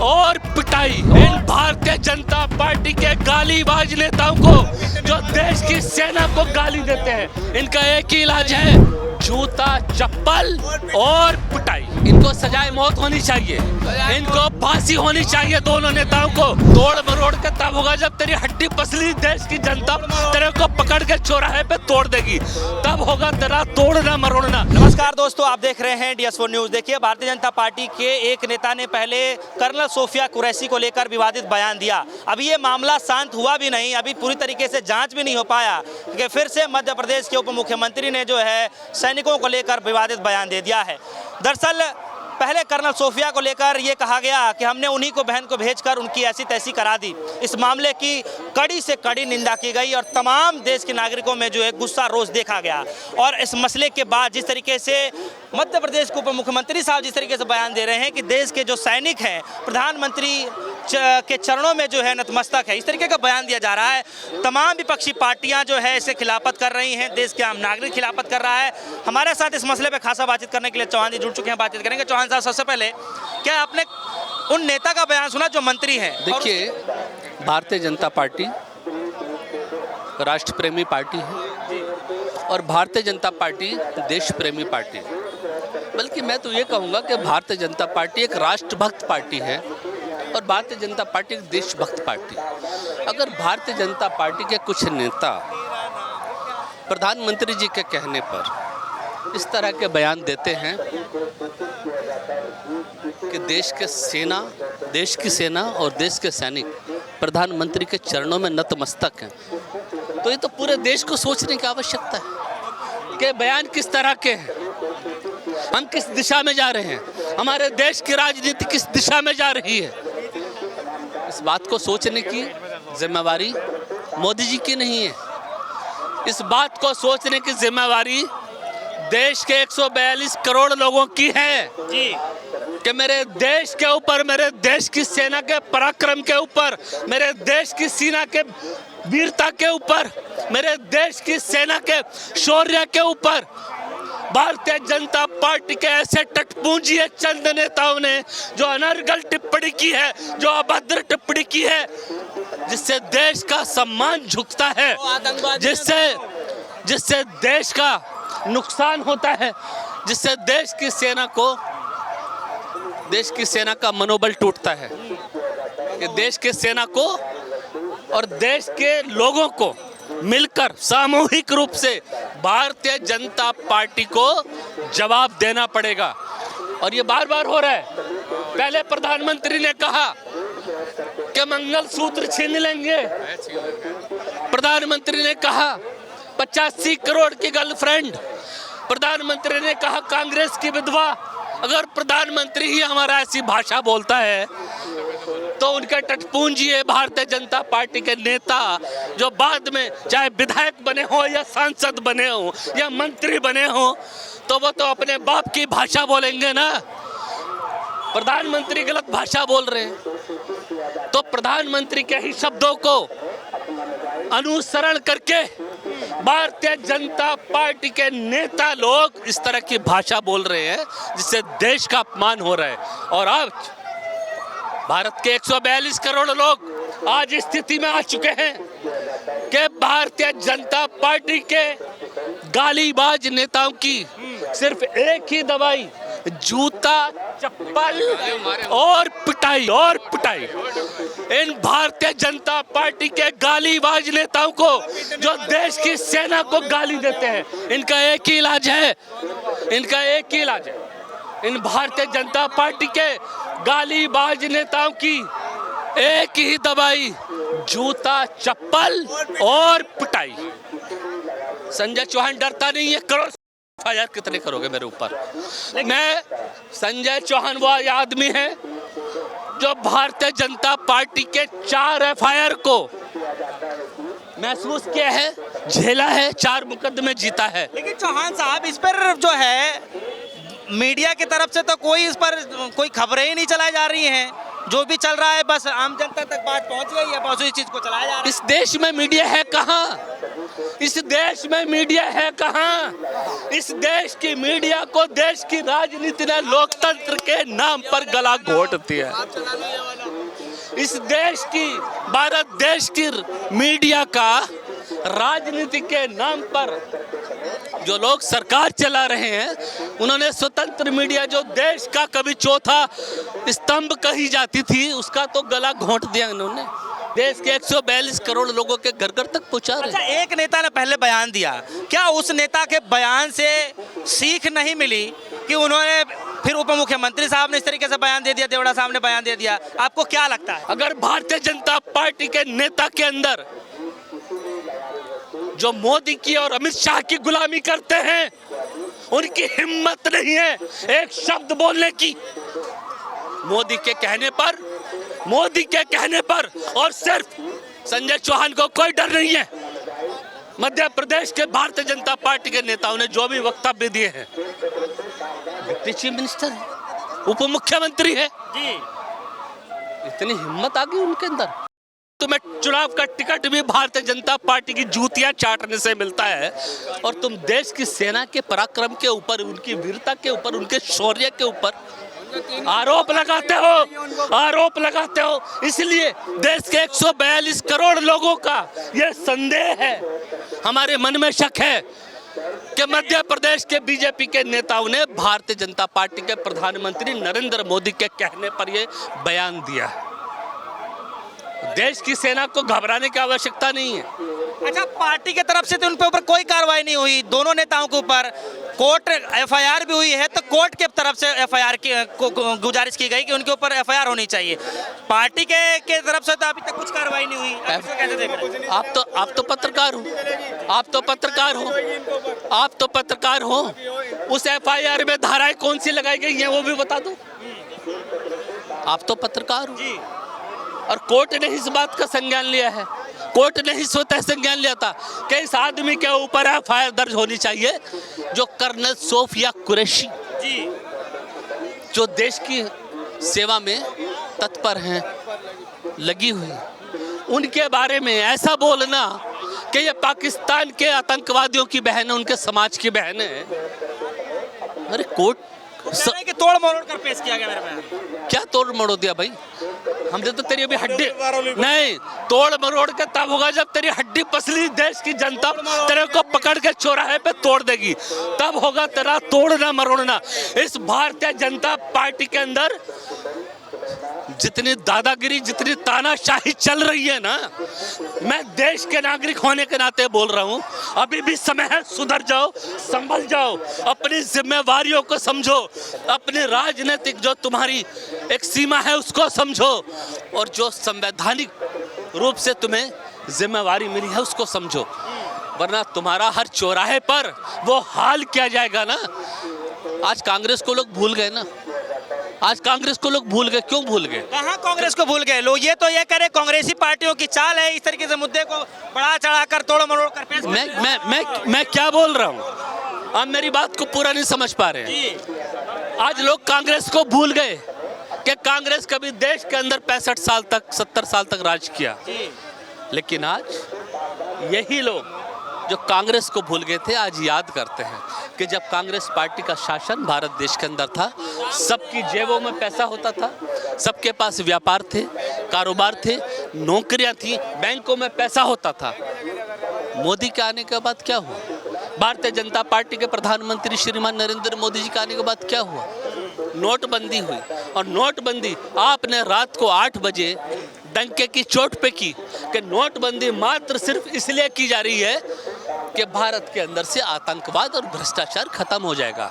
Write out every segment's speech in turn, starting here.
और पिटाई इन भारतीय जनता पार्टी के गालीबाज नेताओं को जो देश की सेना को गाली देते हैं। इनका एक ही इलाज है, जूता चप्पल और पिटाई। इनको सजाए मौत होनी चाहिए, इनको फांसी होनी चाहिए। दोनों नेताओं को तोड़ मरोड़ के तब होगा जब तेरी हड्डी पसली देश की जनता तेरे को पकड़ के चौराहे पे तोड़ देगी, तब होगा तेरा तोड़ना मरोड़ना। नमस्कार दोस्तों, आप देख रहे हैं DS4 न्यूज़। देखिए, भारतीय जनता पार्टी के एक नेता ने पहले कर्नल सोफिया कुरैशी को लेकर विवादित बयान दिया। अभी ये मामला शांत हुआ भी नहीं, अभी पूरी तरीके से जांच भी नहीं हो पाया कि फिर से मध्य प्रदेश के उप मुख्यमंत्री ने जो है सैनिकों को लेकर विवादित बयान दे दिया है। दरअसल पहले कर्नल सोफिया को लेकर ये कहा गया कि हमने उन्हीं को बहन को भेजकर उनकी ऐसी तैसी करा दी। इस मामले की कड़ी से कड़ी निंदा की गई और तमाम देश के नागरिकों में जो है गुस्सा रोष देखा गया। और इस मसले के बाद जिस तरीके से मध्य प्रदेश के उप मुख्यमंत्री साहब जिस तरीके से बयान दे रहे हैं कि देश के जो सैनिक हैं प्रधानमंत्री के चरणों में जो है नतमस्तक है, इस तरीके का बयान दिया जा रहा है। तमाम विपक्षी पार्टियां जो है इसे खिलाफत कर रही हैं, देश के आम नागरिक खिलाफत कर रहा है। हमारे साथ इस मसले पे खासा बातचीत करने के लिए चौहान जी जुड़ चुके हैं, बातचीत करेंगे। चौहान साहब, सबसे पहले क्या आपने उन नेता का बयान सुना जो मंत्री हैं? देखिए, भारतीय जनता पार्टी राष्ट्र प्रेमी पार्टी है और भारतीय जनता पार्टी देश प्रेमी पार्टी है। बल्कि मैं तो ये कहूँगा कि भारतीय जनता पार्टी एक राष्ट्रभक्त पार्टी है और भारतीय जनता पार्टी एक देशभक्त पार्टी है। अगर भारतीय जनता पार्टी के कुछ नेता प्रधानमंत्री जी के कहने पर इस तरह के बयान देते हैं कि देश की सेना और देश के सैनिक प्रधानमंत्री के चरणों में नतमस्तक हैं, तो ये तो पूरे देश को सोचने की आवश्यकता है कि बयान किस तरह के हैं, हम किस दिशा में जा रहे हैं, हमारे देश की राजनीति किस दिशा में जा रही है। इस बात को सोचने की जिम्मेवारी मोदी जी की नहीं है, इस बात को सोचने की जिम्मेवारी देश के 142 करोड़ लोगों की है जी, कि मेरे देश के ऊपर, मेरे देश की सेना के पराक्रम के ऊपर, मेरे देश की सेना के वीरता के ऊपर, मेरे देश की सेना के शौर्य के ऊपर भारतीय जनता पार्टी के ऐसे टटपूंजिए चंद नेताओं ने जो अनर्गल टिप्पणी की है, जो अभद्र टिप्पणी की है, जिससे देश का सम्मान झुकता है, जिससे देश का नुकसान होता है, जिससे देश की सेना का मनोबल टूटता है। कि देश के सेना को और देश के लोगों को मिलकर सामूहिक रूप से भारतीय जनता पार्टी को जवाब देना पड़ेगा। और ये बार बार हो रहा है। पहले प्रधानमंत्री ने कहा कि मंगलसूत्र छीन लेंगे, प्रधानमंत्री ने कहा 85 करोड़ की गर्लफ्रेंड, प्रधानमंत्री ने कहा कांग्रेस की विधवा। अगर प्रधानमंत्री ही हमारा ऐसी भाषा बोलता है तो उनके टटपूंजिए भारतीय जनता पार्टी के नेता जो बाद में चाहे विधायक बने हो या सांसद बने हो या मंत्री बने हो, तो वो तो अपने बाप की भाषा बोलेंगे ना। प्रधानमंत्री गलत भाषा बोल रहे हैं तो प्रधानमंत्री के ही शब्दों को अनुसरण करके भारतीय जनता पार्टी के नेता लोग इस तरह की भाषा बोल रहे हैं जिससे देश का अपमान हो रहा है। और आज भारत के 142 करोड़ लोग आज इस स्थिति में आ चुके हैं कि भारतीय जनता पार्टी के गालीबाज नेताओं की सिर्फ एक ही दवाई, जूता चप्पल और पिटाई। इन भारतीय जनता पार्टी के गालीबाज नेताओं को जो देश की सेना को गाली देते हैं, इनका एक ही इलाज है, इन भारतीय जनता पार्टी के गालीबाज नेताओं की एक ही दवाई, जूता चप्पल और पिटाई। संजय चौहान डरता नहीं है, करो FIR कितने करोगे मेरे ऊपर। मैं संजय चौहान वो आदमी है जो भारतीय जनता पार्टी के 4 FIR को महसूस किया है, झेला है, 4 मुकदमे जीता है। लेकिन चौहान साहब, इस पर जो है मीडिया की तरफ से तो इस पर कोई खबरें ही नहीं चलाई जा रही हैं। जो भी चल रहा है बस आम जनता तक बात पहुंच गई है, बस उस चीज को चलाया जा रहा है। इस देश में मीडिया है कहाँ? इस देश में मीडिया है कहाँ? इस देश की मीडिया को देश की राजनीति ने लोकतंत्र के नाम पर गला घोट दिया है। इस देश की, भारत देश की मीडिया का राजनीति के नाम पर जो लोग सरकार चला रहे हैं, उन्होंने स्वतंत्र मीडिया जो देश का कभी चौथा स्तंभ कही जाती थी, उसका तो गला घोंट दिया इन्होंने। देश के 142 करोड़ लोगों के घर घर तक पहुंचा रहे। अच्छा, एक नेता ने पहले बयान दिया, क्या उस नेता के बयान से सीख नहीं मिली कि उन्होंने फिर उप मुख्यमंत्री साहब ने इस तरीके से बयान दे दिया, देवड़ा साहब ने बयान दे दिया? आपको क्या लगता है? अगर भारतीय जनता पार्टी के नेता के अंदर जो मोदी की और अमित शाह की गुलामी करते हैं, उनकी हिम्मत नहीं है एक शब्द बोलने की, मोदी के कहने पर और सिर्फ संजय चौहान को कोई डर नहीं है। मध्य प्रदेश के भारतीय जनता पार्टी के नेताओं ने जो भी वक्तव्य दिए हैं, डिप्टी चीफ मिनिस्टर है, उप मुख्यमंत्री है जी, इतनी हिम्मत आ गई उनके अंदर। तुम्हें चुनाव का टिकट भी भारतीय जनता पार्टी की जूतियां चाटने से मिलता है, और तुम देश की सेना के पराक्रम के ऊपर, उनकी वीरता के ऊपर, उनके शौर्य के ऊपर आरोप लगाते हो। इसलिए देश के 142 करोड़ लोगों का यह संदेह है, हमारे मन में शक है कि मध्य प्रदेश के बीजेपी के नेताओं ने भारतीय जनता पार्टी के प्रधानमंत्री नरेंद्र मोदी के कहने पर यह बयान दिया। देश की सेना को घबराने की आवश्यकता नहीं है। अच्छा, पार्टी के तरफ से तो उन पे ऊपर कोई कार्रवाई नहीं हुई, दोनों नेताओं के ऊपर कोर्ट एफआईआर भी हुई है, तो कोर्ट के तरफ से एफआईआर की गुजारिश की गई कि उनके ऊपर एफआईआर होनी चाहिए। पार्टी के तरफ से तो अभी तक कुछ कार्रवाई नहीं हुई। कैसे देख रहे हैं? आप तो पत्रकार हो, उस एफआईआर में धाराएं कौन सी लगाई गई हैं वो भी बता दो। आप तो पत्रकार हो जी, और कोर्ट ने इस बात का संज्ञान लिया है, कोर्ट ने ही स्वतः संज्ञान लिया था कि इस आदमी के ऊपर एफआईआर दर्ज होनी चाहिए जो कर्नल सोफिया कुरैशी जी, जो देश की सेवा में तत्पर हैं, लगी हुई, उनके बारे में ऐसा बोलना कि ये पाकिस्तान के आतंकवादियों की बहन है, उनके समाज की बहन है। अरे कोर्ट कि तोड़ मरोड़ कर पेश किया गया मेरे पे। क्या तोड़ मरोड़ दिया भाई? हमने तो तेरी अभी हड्डी नहीं, तोड़ मरोड़ के तब होगा जब तेरी हड्डी पसली देश की जनता तेरे को पकड़ के चौराहे पे तोड़ देगी, तब होगा तेरा तोड़ना मरोड़ना। इस भारतीय जनता पार्टी के अंदर जितनी दादागिरी, जितनी तानाशाही चल रही है ना, मैं देश के नागरिक होने के नाते बोल रहा हूं, अभी भी समय है, सुधर जाओ, संभल जाओ, अपनी जिम्मेवारियों को समझो, अपनी राजनीतिक जो तुम्हारी एक सीमा है उसको समझो, और जो संवैधानिक रूप से तुम्हें जिम्मेवारी मिली है उसको समझो, वरना तुम्हारा हर चौराहे पर वो हाल किया जाएगा ना। आज कांग्रेस को लोग भूल गए ना, आज कांग्रेस को लोग भूल गए। क्यों भूल गए? कहाँ कांग्रेस को भूल गए लोग? ये तो ये करे कांग्रेसी पार्टियों की चाल है इस तरीके से मुद्दे को बढ़ा चढ़ाकर तोड़ मरोड़ कर पेश। मैं क्या बोल रहा हूँ, आप मेरी बात को पूरा नहीं समझ पा रहे हैं। आज लोग कांग्रेस को भूल गए कि कांग्रेस कभी देश के अंदर 65 साल तक, 70 साल तक राज किया, लेकिन आज यही लोग जो कांग्रेस को भूल गए थे आज याद करते हैं कि जब कांग्रेस पार्टी का शासन भारत देश के अंदर था, सबकी जेबों में पैसा होता था, सबके पास व्यापार थे, कारोबार थे, नौकरियां थी, बैंकों में पैसा होता था। मोदी के आने के बाद क्या हुआ? भारतीय जनता पार्टी के प्रधानमंत्री श्रीमान नरेंद्र मोदी जी के आने के बाद क्या हुआ? नोटबंदी हुई, और नोटबंदी आपने रात को 8 बजे डंके की चोट पे की कि नोटबंदी मात्र सिर्फ इसलिए की जा रही है कि भारत के अंदर से आतंकवाद और भ्रष्टाचार खत्म हो जाएगा।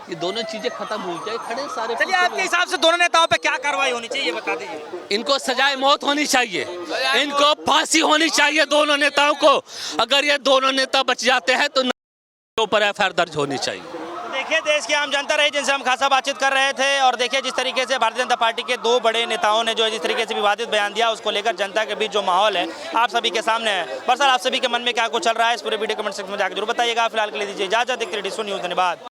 ये दोनों चीजें खत्म हो जाए, खड़े सारे। चलिए, आपके हिसाब से दोनों नेताओं पे क्या कार्रवाई होनी चाहिए ये बता दीजिए। इनको सजाए मौत होनी चाहिए, इनको फांसी होनी चाहिए दोनों नेताओं को। अगर ये दोनों नेता बच जाते हैं तो ऊपर एफआईआर दर्ज होनी चाहिए। देखिए, देश की आम जनता रही जिनसे हम खासा बातचीत कर रहे थे, और देखिए जिस तरीके से भारतीय जनता पार्टी के 2 बड़े नेताओं ने जो जिस तरीके से विवादित बयान दिया, उसको लेकर जनता के बीच जो माहौल है आप सभी के सामने है। पर सर, आप सभी के मन में क्या कुछ चल रहा है, इस पूरे वीडियो कमेंट सेक्शन में जाकर जरूर बताइएगा। फिलहाल के लिए दीजिए इजाजत। देखते रहिए DSO न्यूज़। धन्यवाद।